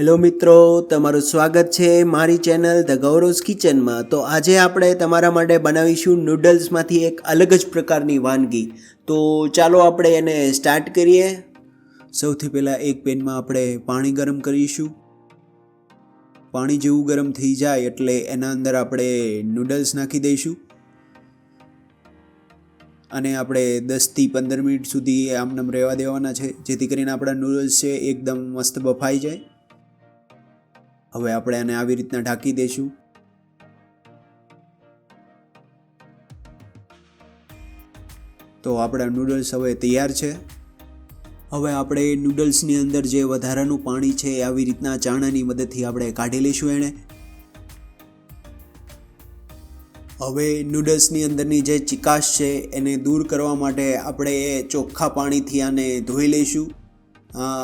Hello મિત્રો, તમારું સ્વાગત છે મારી ચેનલ ધ ગૌરવ્સ કિચનમાં. તો આજે આપણે તમારા માટે બનાવીશું નૂડલ્સમાંથી એક અલગ જ પ્રકારની વાનગી. તો ચાલો આપણે એને સ્ટાર્ટ કરીએ. સૌથી પહેલાં એક પેનમાં આપણે પાણી ગરમ કરીશું. પાણી જેવું ગરમ થઈ જાય એટલે એના અંદર આપણે નૂડલ્સ નાખી દઈશું અને આપણે 10થી 15 મિનિટ સુધી આમનામ રહેવા દેવાના છે, જેથી કરીને આપણા નૂડલ્સ છે એકદમ મસ્ત બફાઈ જાય. હવે આપણે આને આવી રીતના ઢાંકી દઈશું. તો આપણા નૂડલ્સ હવે તૈયાર છે. હવે આપણે નૂડલ્સની અંદર જે વધારાનું પાણી છે એ આવી રીતના ચાણાની મદદથી આપણે કાઢી લઈશું એને. હવે નૂડલ્સની અંદરની જે ચિકાશ છે એને દૂર કરવા માટે આપણે ચોખ્ખા પાણીથી આને ધોઈ લઈશું.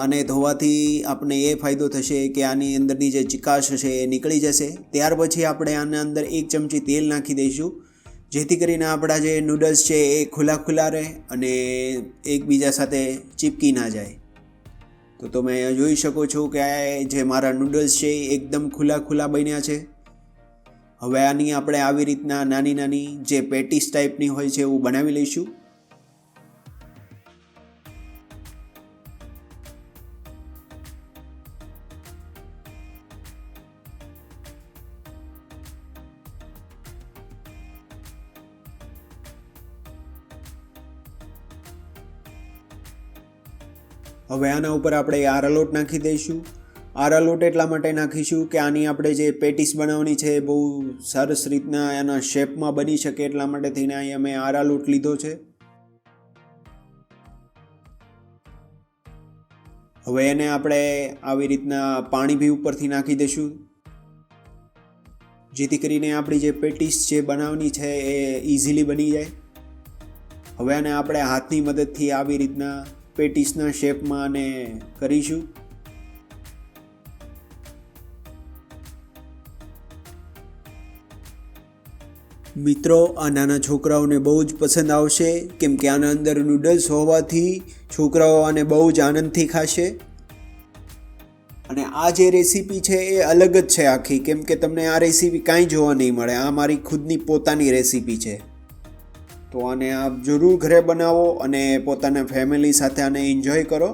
અને ધોવાથી આપણને એ ફાયદો થશે કે આની અંદરની જે ચિકાશ હશે એ નીકળી જશે. ત્યાર પછી આપણે આના અંદર 1 ચમચી તેલ નાખી દઈશું, જેથી કરીને આપણા જે નૂડલ્સ છે એ ખુલ્લા રહે અને એકબીજા સાથે ચીપકી ના જાય. તો તમે જોઈ શકો છો કે જે મારા નૂડલ્સ છે એ એકદમ ખુલ્લા બન્યા છે. હવે આની આપણે આવી રીતના નાની જે પેટીસ ટાઈપની હોય છે એવું બનાવી લઈશું. હવે આના ઉપર આપણે આરા લોટ નાખી દઈશું. આરા લોટ એટલા માટે નાખીશું કે આની આપણે જે પેટીસ બનાવવાની છે એ બહુ સરસ રીતના એના શેપમાં બની શકે, એટલા માટે થઈને અહીં અમે આરા લોટ લીધો છે. હવે એને આપણે આવી રીતના પાણી બી ઉપરથી નાખી દઈશું, જેથી કરીને આપણી જે પેટીસ છે બનાવવાની છે એ ઇઝીલી બની જાય. હવે આને આપણે હાથની મદદથી આવી રીતના પેટીસના શેપમાં આને કરીશું. મિત્રો, આ નાના છોકરાઓને બહુ જ પસંદ આવશે, કેમ કે આના અંદર નૂડલ્સ હોવાથી છોકરાઓ આને બહુ જ આનંદથી ખાશે. અને આ જે રેસીપી છે એ અલગ જ છે આખી, કેમ કે તમને આ રેસીપી કાંઈ જોવા નહીં મળે. આ મારી ખુદની પોતાની રેસીપી છે. તો આને આપ જરૂર ઘરે બનાવો અને પોતાના ફેમિલી સાથે આને એન્જોય કરો.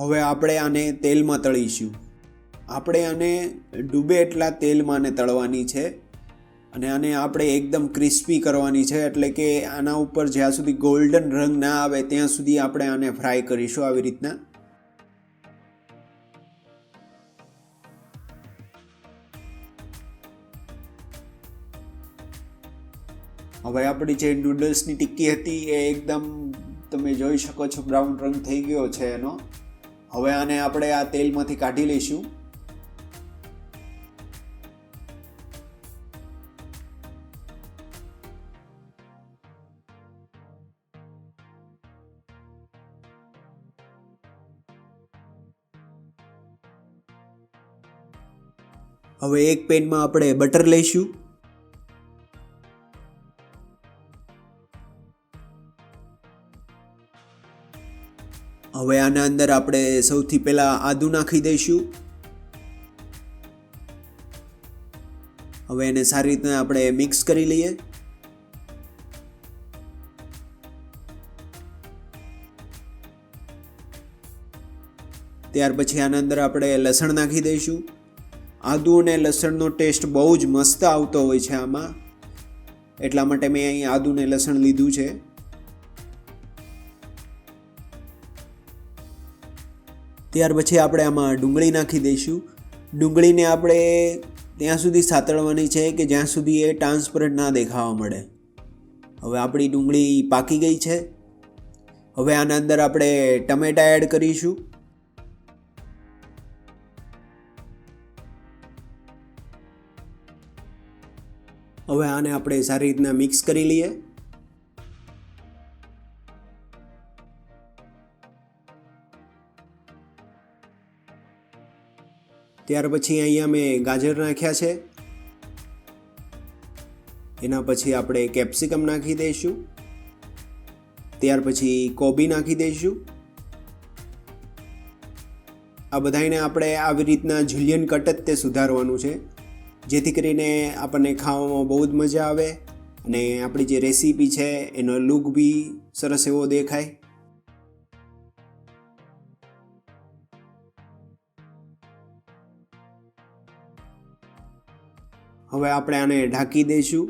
હવે આપણે આને તેલમાં તળીશું. આપણે આને ડૂબે એટલા તેલમાં આને તળવાની છે અને આને આપણે એકદમ ક્રિસ્પી કરવાની છે, એટલે કે આના ઉપર જ્યાં સુધી ગોલ્ડન રંગ ના આવે ત્યાં સુધી આપણે આને ફ્રાય કરીશું આવી રીતના. હવે આપણી જે નૂડલ્સની ટિક્કી હતી એ એકદમ તમે જોઈ શકો છો બ્રાઉન રંગ થઈ ગયો છે એનો. હવે આને આપણે આ તેલમાંથી કાઢી લઈશું. હવે એક પેનમાં આપણે બટર લઈશું. હવે આના અંદર આપણે સૌથી પહેલાં આદું નાખી દઈશું. હવે એને સારી રીતના આપણે મિક્સ કરી લઈએ. ત્યાર પછી આના અંદર આપણે લસણ નાખી દઈશું. આદું અને લસણનો ટેસ્ટ બહુ જ મસ્ત આવતો હોય છે આમાં, એટલા માટે મેં અહીં આદું ને લસણ લીધું છે. ત્યાર પછી આપણે આમાં ડુંગળી નાખી દઈશું. ડુંગળીને આપણે ત્યાં સુધી સાતળવાની છે કે જ્યાં સુધી એ ટ્રાન્સપરન્ટ ના દેખાવા મળે. હવે આપણી ડુંગળી પાકી ગઈ છે. હવે આના અંદર આપણે ટમેટા એડ કરીશું. હવે આને આપણે સારી રીતના મિક્સ કરી લઈએ. ત્યાર પછી અહીંયા મેં ગાજર નાખ્યા છે. એના પછી આપણે કેપ્સિકમ નાખી દઈશું, ત્યાર પછી કોબી નાખી દઈશું. આ બધાને આપણે આવી રીતના જુલિયન કટ જ તે સુધારવાનું છે, જેથી કરીને આપણને ખાવામાં બહુ જ મજા આવે અને આપણી જે રેસીપી છે એનો લુક બી સરસ એવો દેખાય. હવે આપણે આને ઢાંકી દઈશું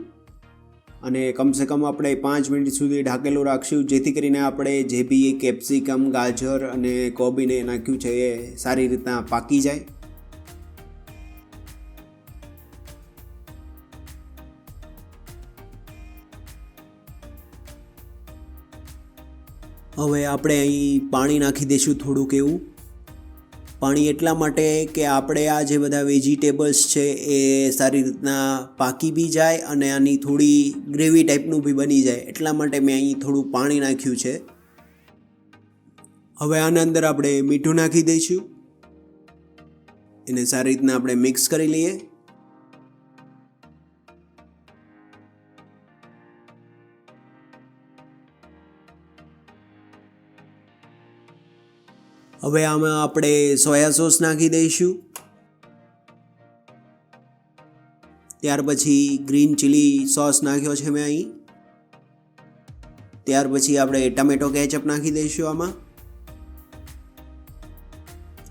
અને કમસે કમ આપણે 5 મિનિટ સુધી ઢાંકેલું રાખશું, જેથી કરીને આપણે જે બી કેપ્સિકમ, ગાજર અને કોબીને નાખ્યું છે એ સારી રીતના પાકી જાય. હવે આપણે અહીં પાણી નાખી દઈશું થોડુંક એવું. પાણી એટલા માટે કે આપણે આ જે બધા વેજીટેબલ્સ છે એ સારી રીતના પાકી બી જાય અને આની થોડી ગ્રેવી ટાઈપનું બી બની જાય, એટલા માટે મેં અહીં થોડું પાણી નાખ્યું છે. હવે આના અંદર આપણે મીઠું નાખી દઈશું, એને સારી રીતના આપણે મિક્સ કરી લઈએ. હવે આમાં આપણે સોયા સોસ નાખી દઈશું, ત્યાર પછી ગ્રીન ચીલી સોસ નાખ્યો છે મેં અહીં. ત્યાર પછી આપણે ટમેટો કેચઅપ નાખી દઈશું આમાં,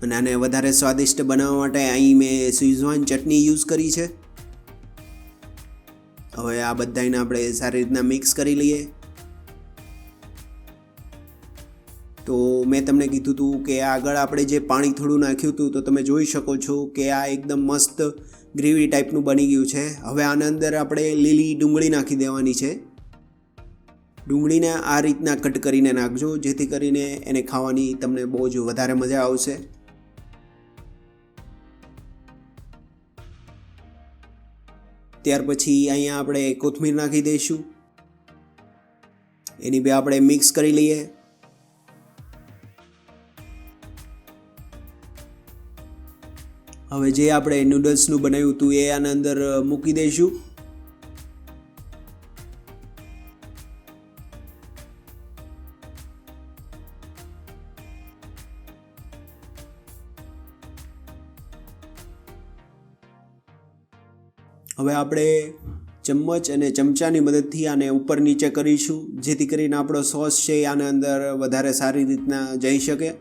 અને આને વધારે સ્વાદિષ્ટ બનાવવા માટે અહીં મેં શેઝવાન ચટણી યુઝ કરી છે. હવે આ બધાને આપણે સારી રીતના મિક્સ કરી લઈએ. તો મેં તમને કીધું હતું કે આગળ આપણે જે પાણી થોડું નાખ્યું હતું, તો તમે જોઈ શકો છો કે આ એકદમ મસ્ત ગ્રેવી ટાઈપનું બની ગયું છે. હવે આના અંદર આપણે લીલી ડુંગળી નાખી દેવાની છે. ડુંગળીને આ રીતના કટ કરીને નાખજો, જેથી કરીને એને ખાવાની તમને બહુ જ વધારે મજા આવશે. ત્યાર પછી અહીંયા આપણે કોથમીર નાખી દઈશું, એની બી આપણે મિક્સ કરી લઈએ. હવે જે આપણે નૂડલ્સનું બનાવ્યું હતું એ આના અંદર મૂકી દઈશું. હવે આપણે ચમચ અને ચમચાની મદદથી આને ઉપર નીચે કરીશું, જેથી કરીને આપણો સોસ છે એ આના અંદર વધારે સારી રીતના જઈ શકે.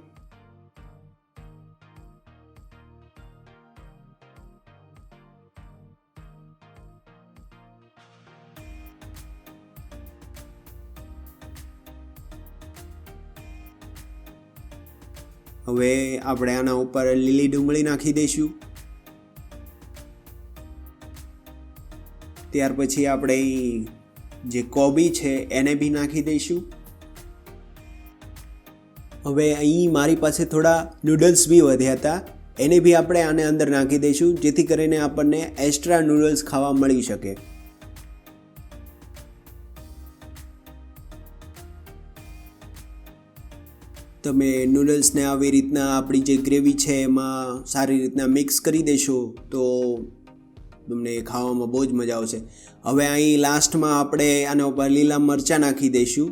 હવે આપણે આના ઉપર લીલી ડુંગળી નાખી દઈશું. ત્યાર પછી આપણે જે કોબી છે એને બી નાખી દઈશું. હવે અહીં મારી પાસે થોડા નૂડલ્સ બી વધ્યા હતા, એને બી આપણે આને અંદર નાખી દઈશું, જેથી કરીને આપણને એક્સ્ટ્રા નૂડલ્સ ખાવા મળી શકે. તમે નૂડલ્સને આવી રીતના આપણી જે ગ્રેવી છે એમાં સારી રીતના મિક્સ કરી દેશો તો તમને ખાવામાં બહુ જ મજા આવશે. હવે અહીં લાસ્ટમાં આપણે આના ઉપર લીલા મરચાં નાખી દઈશું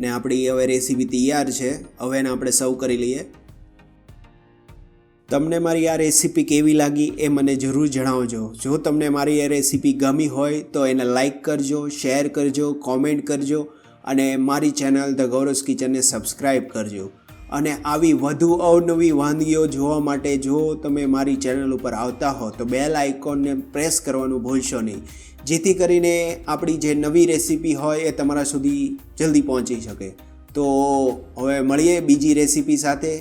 ને આપણી હવે રેસીપી તૈયાર છે. હવે એને આપણે સર્વ કરી લઈએ. તમને મારી આ રેસીપી કેવી લાગી એ મને જરૂર જણાવજો. જો તમને મારી આ રેસીપી ગમી હોય તો એને લાઈક કરજો, શેર કરજો, કોમેન્ટ કરજો અને મારી ચેનલ ધ ગૌરવ્સ કિચનને સબસ્ક્રાઈબ કરજો. અને આવી વધુ અવનવી વાનગીઓ જોવા માટે જો તમે મારી ચેનલ ઉપર આવતા હો તો બેલ આઇકોનને પ્રેસ કરવાનું ભૂલશો નહીં, જેથી કરીને આપણી જે નવી રેસીપી હોય એ તમારા સુધી જલ્દી પહોંચી શકે. તો હવે મળીએ બીજી રેસીપી સાથે.